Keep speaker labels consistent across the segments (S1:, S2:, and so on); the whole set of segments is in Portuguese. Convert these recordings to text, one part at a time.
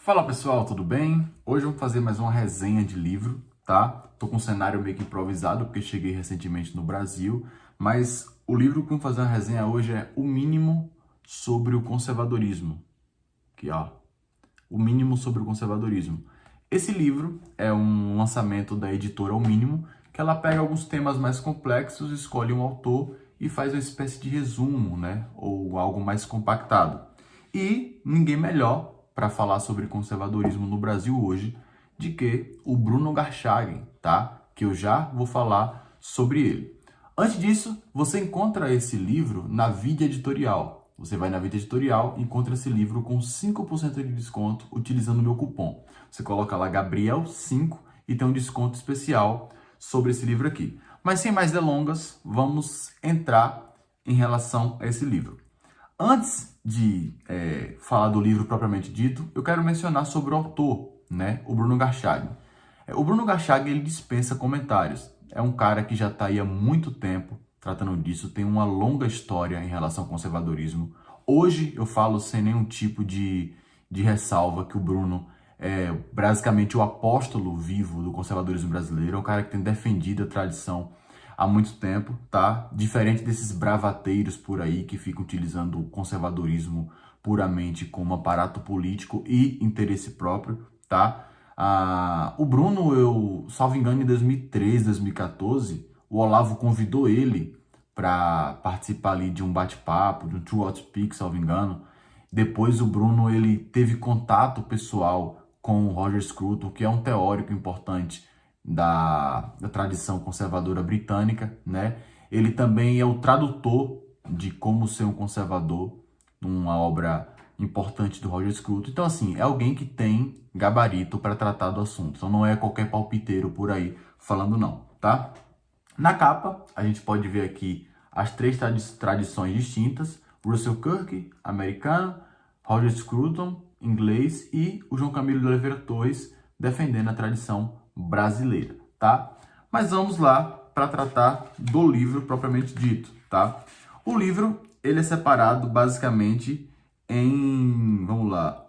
S1: Fala pessoal, tudo bem? Hoje vamos fazer mais uma resenha de livro, tá? Tô com um cenário meio que improvisado porque cheguei recentemente no Brasil, mas o livro que vamos fazer uma resenha hoje é O Mínimo sobre o Conservadorismo. Aqui, ó. O Mínimo sobre o Conservadorismo. Esse livro é um lançamento da editora O Mínimo, que ela pega alguns temas mais complexos, escolhe um autor e faz uma espécie de resumo, né? Ou algo mais compactado. E ninguém melhor para falar sobre conservadorismo no Brasil hoje de que o Bruno Garchagen, tá? Que eu já vou falar sobre ele. Antes disso, você encontra esse livro na Vida Editorial. Você vai na Vida Editorial e encontra esse livro com 5% de desconto utilizando o meu cupom. Você coloca lá Gabriel5 e tem um desconto especial sobre esse livro aqui. Mas sem mais delongas, vamos entrar em relação a esse livro. Antes de falar do livro propriamente dito, eu quero mencionar sobre o autor, né? O Bruno Garchagen. O Bruno Garchagen, ele dispensa comentários. É um cara que já está aí há muito tempo tratando disso, tem uma longa história em relação ao conservadorismo. Hoje eu falo sem nenhum tipo de ressalva que o Bruno é basicamente o apóstolo vivo do conservadorismo brasileiro, é um cara que tem defendido a tradição há muito tempo, tá? Diferente desses bravateiros por aí que ficam utilizando o conservadorismo puramente como aparato político e interesse próprio, tá? O Bruno, eu salvo engano, em 2013, 2014, o Olavo convidou ele para participar ali de um bate-papo, de um Two Hot Speak, salvo engano. Depois o Bruno, ele teve contato pessoal com o Roger Scruton, que é um teórico importante da tradição conservadora britânica, né? Ele também é o tradutor de Como Ser um Conservador, uma obra importante do Roger Scruton. Então, assim, é alguém que tem gabarito para tratar do assunto. Então, não é qualquer palpiteiro por aí falando não, tá? Na capa, a gente pode ver aqui as três tradições distintas. Russell Kirk, americano, Roger Scruton, inglês, e o João Camilo de Oliveira Torres, defendendo a tradição brasileira, tá? Mas vamos lá para tratar do livro propriamente dito, tá? O livro, ele é separado basicamente em, vamos lá,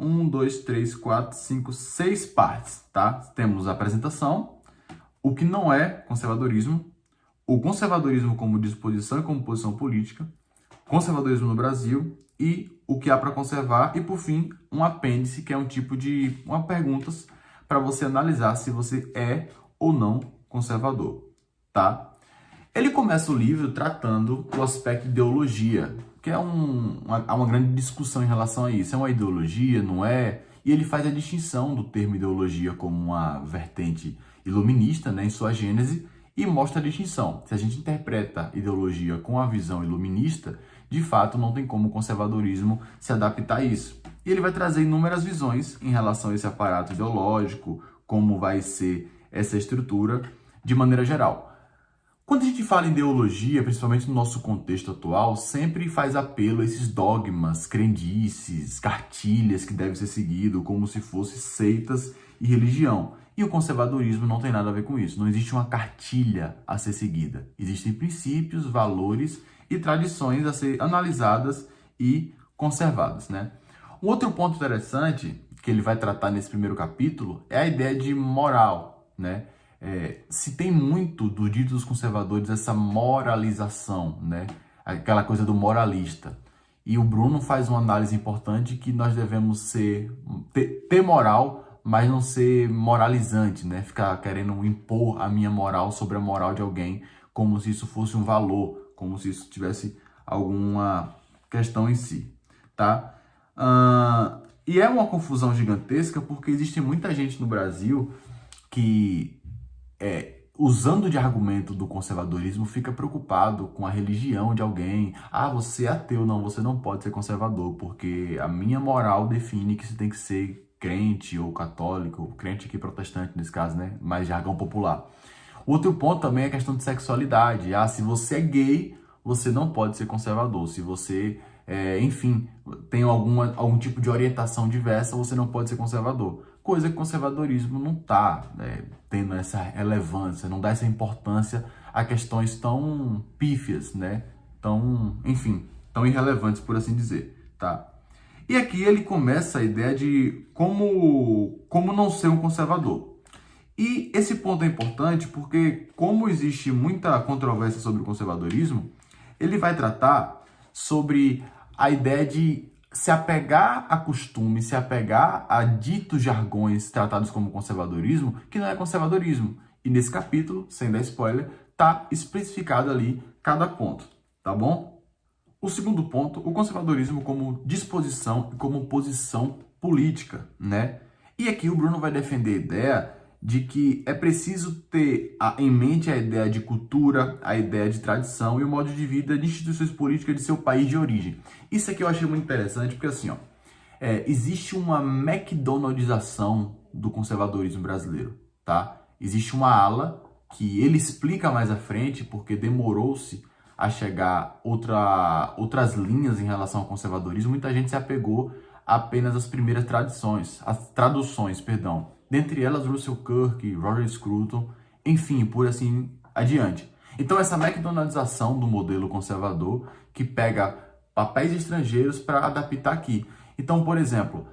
S1: 6 partes, tá? Temos a apresentação, o que não é conservadorismo, o conservadorismo como disposição e como posição política, conservadorismo no Brasil e o que há para conservar, e por fim, um apêndice, que é um tipo de perguntas para você analisar se você é ou não conservador, tá? Ele começa o livro tratando o aspecto de ideologia, que há uma grande discussão em relação a isso. É uma ideologia, não é? E ele faz a distinção do termo ideologia como uma vertente iluminista, né, em sua gênese, e mostra a distinção. Se a gente interpreta ideologia com a visão iluminista, de fato não tem como o conservadorismo se adaptar a isso. E ele vai trazer inúmeras visões em relação a esse aparato ideológico, como vai ser essa estrutura de maneira geral. Quando a gente fala em ideologia, principalmente no nosso contexto atual, sempre faz apelo a esses dogmas, crendices, cartilhas que devem ser seguidos, como se fossem seitas e religião. E o conservadorismo não tem nada a ver com isso. Não existe uma cartilha a ser seguida. Existem princípios, valores e tradições a ser analisadas e conservadas, né? Um outro ponto interessante que ele vai tratar nesse primeiro capítulo é a ideia de moral, né? Se tem muito do dito dos conservadores essa moralização, né? Aquela coisa do moralista. E o Bruno faz uma análise importante que nós devemos ter moral, mas não ser moralizante, né? Ficar querendo impor a minha moral sobre a moral de alguém, como se isso fosse um valor, como se isso tivesse alguma questão em si, tá? E é uma confusão gigantesca porque existe muita gente no Brasil que, usando de argumento do conservadorismo, fica preocupado com a religião de alguém. Você é ateu, não, você não pode ser conservador, porque a minha moral define que você tem que ser crente ou católico, crente aqui protestante nesse caso, né? Mais jargão popular. Outro ponto também é a questão de sexualidade. Se você é gay, você não pode ser conservador. Se você, enfim, tem algum tipo de orientação diversa, você não pode ser conservador. Coisa que o conservadorismo não está tendo essa relevância, não dá essa importância a questões tão pífias, né? Tão, enfim, tão irrelevantes, por assim dizer, tá? E aqui ele começa a ideia de como não ser um conservador. E esse ponto é importante porque, como existe muita controvérsia sobre o conservadorismo, ele vai tratar sobre a ideia de se apegar a costumes, se apegar a ditos jargões tratados como conservadorismo, que não é conservadorismo. E nesse capítulo, sem dar spoiler, está especificado ali cada ponto, tá bom? O segundo ponto, o conservadorismo como disposição e como posição política, né? E aqui o Bruno vai defender a ideia de que é preciso ter em mente a ideia de cultura, a ideia de tradição e o modo de vida de instituições políticas de seu país de origem. Isso aqui eu achei muito interessante porque assim, existe uma McDonaldização do conservadorismo brasileiro, tá? Existe uma ala que ele explica mais à frente porque demorou-se a chegar outras linhas em relação ao conservadorismo. Muita gente se apegou apenas às primeiras traduções, dentre elas Russell Kirk, Roger Scruton, enfim, por assim adiante. Então essa McDonaldização do modelo conservador que pega papéis estrangeiros para adaptar aqui. Então, por exemplo,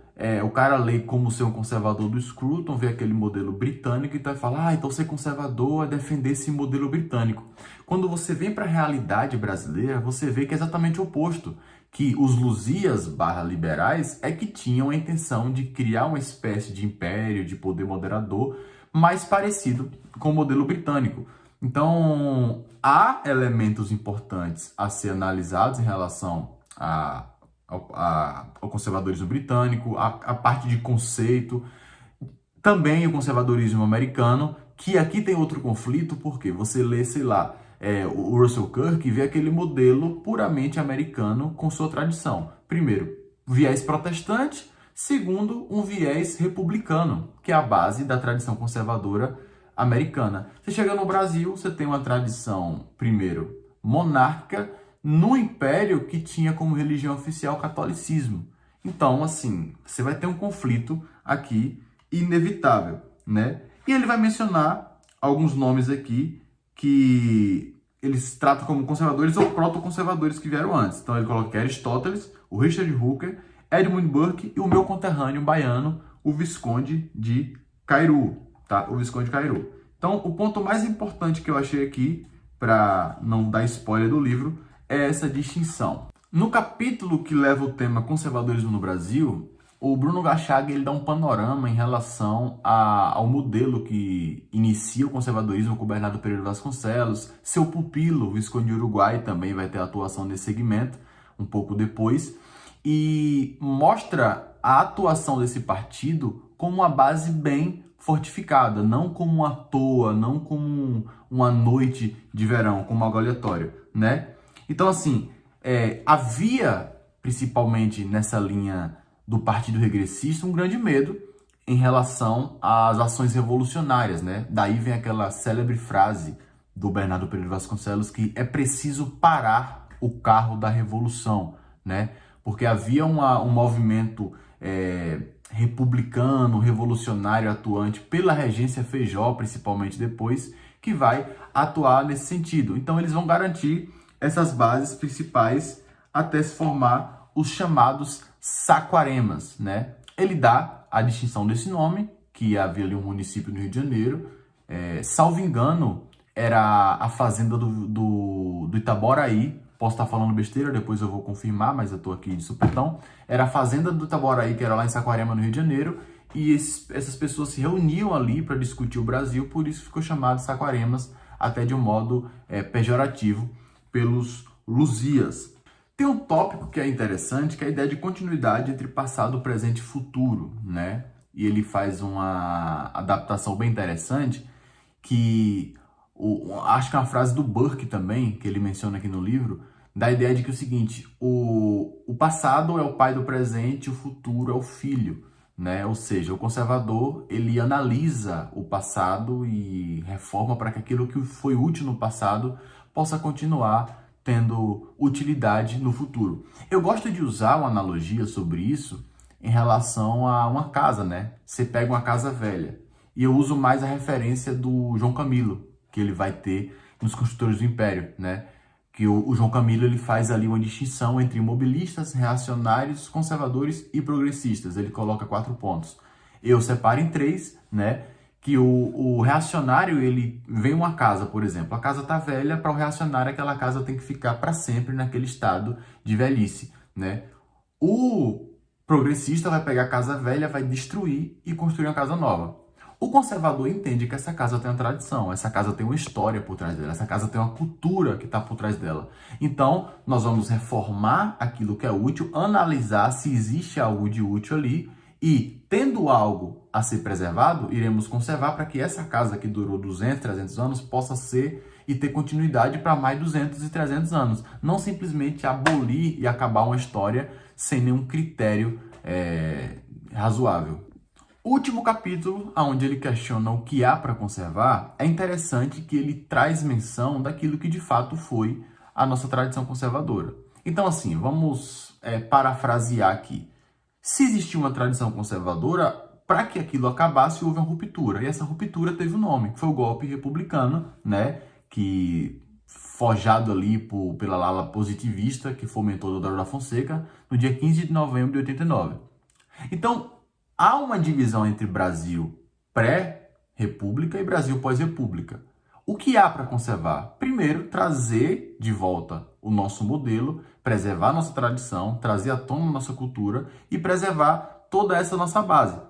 S1: o cara lê como ser um conservador do Scruton, vê aquele modelo britânico e fala, então ser conservador é defender esse modelo britânico. Quando você vem para a realidade brasileira, você vê que é exatamente o oposto, que os luzias/liberais é que tinham a intenção de criar uma espécie de império, de poder moderador, mais parecido com o modelo britânico. Então, há elementos importantes a ser analisados em relação ao conservadorismo britânico, a parte de conceito, também o conservadorismo americano, que aqui tem outro conflito, porque você lê, sei lá, o Russell Kirk vê aquele modelo puramente americano com sua tradição. Primeiro, viés protestante. Segundo, um viés republicano, que é a base da tradição conservadora americana. Você chega no Brasil, você tem uma tradição, primeiro, monárquica, no império que tinha como religião oficial o catolicismo. Então, assim, você vai ter um conflito aqui inevitável, né? E ele vai mencionar alguns nomes aqui que eles tratam como conservadores ou proto-conservadores que vieram antes. Então ele coloca Aristóteles, o Richard Hooker, Edmund Burke e o meu conterrâneo baiano, o Visconde de Cairu, tá? O Visconde de Cairu. Então o ponto mais importante que eu achei aqui, para não dar spoiler do livro, é essa distinção. No capítulo que leva o tema conservadorismo no Brasil, o Bruno Gachag ele dá um panorama em relação ao modelo que inicia o conservadorismo com o Bernardo Pereira Vasconcelos. Seu pupilo, o Visconde de Uruguai, também vai ter atuação nesse segmento um pouco depois. E mostra a atuação desse partido como uma base bem fortificada, não como à toa, não como uma noite de verão, como algo aleatório, né? Então, assim, havia, principalmente nessa linha do Partido Regressista, um grande medo em relação às ações revolucionárias, né? Daí vem aquela célebre frase do Bernardo Pereira Vasconcelos que é preciso parar o carro da revolução, né? Porque havia um movimento republicano, revolucionário, atuante pela regência Feijó, principalmente depois, que vai atuar nesse sentido. Então eles vão garantir essas bases principais até se formar os chamados Saquaremas, né? Ele dá a distinção desse nome, que havia ali um município no Rio de Janeiro, salvo engano, era a fazenda do Itaboraí. Posso estar falando besteira, depois eu vou confirmar, mas eu estou aqui de supetão. Era a fazenda do Itaboraí, que era lá em Saquarema, no Rio de Janeiro, e essas pessoas se reuniam ali para discutir o Brasil, por isso ficou chamado Saquaremas, até de um modo pejorativo, pelos luzias. Tem um tópico que é interessante, que é a ideia de continuidade entre passado, presente e futuro, né? E ele faz uma adaptação bem interessante, que acho que é uma frase do Burke também, que ele menciona aqui no livro, da ideia de que é o seguinte, o passado é o pai do presente, o futuro é o filho, né? Ou seja, o conservador, ele analisa o passado e reforma para que aquilo que foi útil no passado possa continuar tendo utilidade no futuro. Eu gosto de usar uma analogia sobre isso em relação a uma casa, né? Você pega uma casa velha, e eu uso mais a referência do João Camilo, que ele vai ter nos Construtores do Império, né? que o João Camilo ele faz ali uma distinção entre imobilistas, reacionários, conservadores e progressistas. Ele coloca 4 pontos. Eu separo em 3, né? Que o reacionário, ele vê uma casa, por exemplo, a casa tá velha, para o reacionário aquela casa tem que ficar para sempre naquele estado de velhice, né? O progressista vai pegar a casa velha, vai destruir e construir uma casa nova. O conservador entende que essa casa tem uma tradição, essa casa tem uma história por trás dela, essa casa tem uma cultura que está por trás dela. Então, nós vamos reformar aquilo que é útil, analisar se existe algo de útil ali e, tendo algo a ser preservado, iremos conservar para que essa casa que durou 200, 300 anos possa ser e ter continuidade para mais 200 e 300 anos. Não simplesmente abolir e acabar uma história sem nenhum critério razoável. O último capítulo, onde ele questiona o que há para conservar, é interessante que ele traz menção daquilo que de fato foi a nossa tradição conservadora. Então, assim, vamos parafrasear aqui. Se existia uma tradição conservadora, para que aquilo acabasse, houve uma ruptura. E essa ruptura teve um nome, que foi o golpe republicano, né? Que forjado ali pela ala positivista, que fomentou Deodoro da Fonseca, no dia 15 de novembro de 89. Então, há uma divisão entre Brasil pré-república e Brasil pós-república. O que há para conservar? Primeiro, trazer de volta o nosso modelo, preservar nossa tradição, trazer à tona nossa cultura e preservar toda essa nossa base.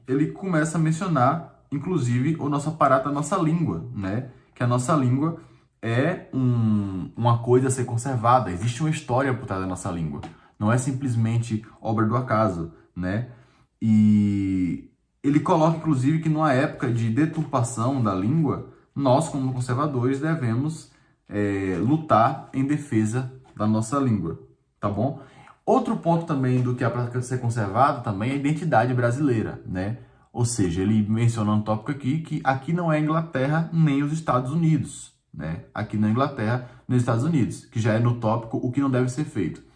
S1: Ele começa a mencionar, inclusive, o nosso aparato, a nossa língua, né? Que a nossa língua é uma coisa a ser conservada. Existe uma história por trás da nossa língua. Não é simplesmente obra do acaso, né? E ele coloca, inclusive, que numa época de deturpação da língua, nós, como conservadores, devemos lutar em defesa da nossa língua, tá bom? Outro ponto também do que é para ser conservado também é a identidade brasileira, né? Ou seja, ele menciona um tópico aqui que aqui não é a Inglaterra nem os Estados Unidos, né? Aqui na Inglaterra, nos Estados Unidos, que já é no tópico o que não deve ser feito.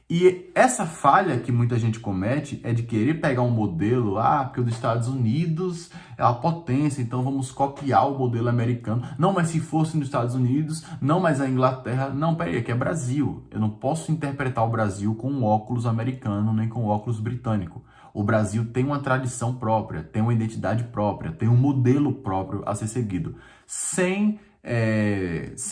S1: E essa falha que muita gente comete é de querer pegar um modelo, porque os Estados Unidos é a potência, então vamos copiar o modelo americano. Não, mas se fosse nos Estados Unidos, não, mas a Inglaterra, não, peraí, aqui é Brasil. Eu não posso interpretar o Brasil com um óculos americano, nem com um óculos britânico. O Brasil tem uma tradição própria, tem uma identidade própria, tem um modelo próprio a ser seguido, sem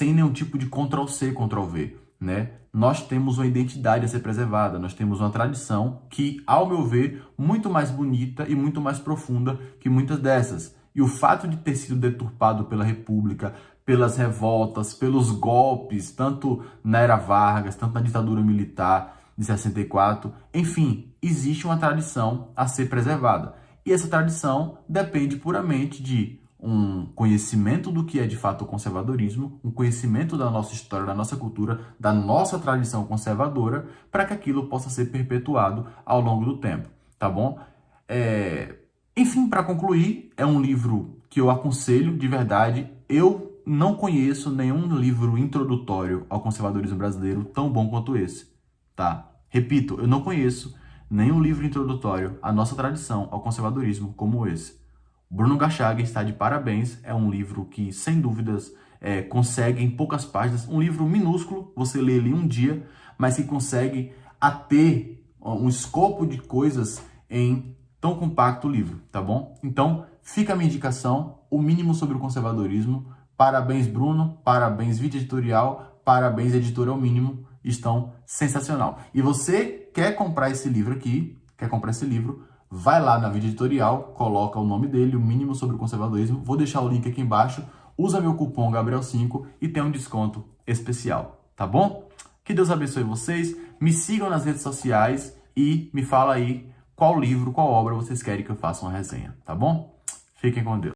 S1: nenhum tipo de Ctrl-C, Ctrl-V, né? Nós temos uma identidade a ser preservada, nós temos uma tradição que, ao meu ver, muito mais bonita e muito mais profunda que muitas dessas. E o fato de ter sido deturpado pela República, pelas revoltas, pelos golpes, tanto na era Vargas, tanto na ditadura militar de 64, enfim, existe uma tradição a ser preservada. E essa tradição depende puramente de um conhecimento do que é de fato o conservadorismo, um conhecimento da nossa história, da nossa cultura, da nossa tradição conservadora, para que aquilo possa ser perpetuado ao longo do tempo, tá bom? Enfim, para concluir, é um livro que eu aconselho de verdade. Eu não conheço nenhum livro introdutório ao conservadorismo brasileiro tão bom quanto esse, tá? Repito, eu não conheço nenhum livro introdutório à nossa tradição ao conservadorismo como esse. Bruno Garchagen está de parabéns, é um livro que, sem dúvidas, consegue em poucas páginas, um livro minúsculo, você lê ele um dia, mas que consegue ter um escopo de coisas em tão compacto livro, tá bom? Então, fica a minha indicação, o mínimo sobre o conservadorismo. Parabéns, Bruno, parabéns, Vídeo Editorial, parabéns, Editorial Mínimo, estão sensacional. E você quer comprar esse livro aqui, vai lá na Vídeo Editorial, coloca o nome dele, o mínimo sobre o conservadorismo. Vou deixar o link aqui embaixo. Usa meu cupom Gabriel5 e tem um desconto especial, tá bom? Que Deus abençoe vocês. Me sigam nas redes sociais e me fala aí qual livro, qual obra vocês querem que eu faça uma resenha, tá bom? Fiquem com Deus.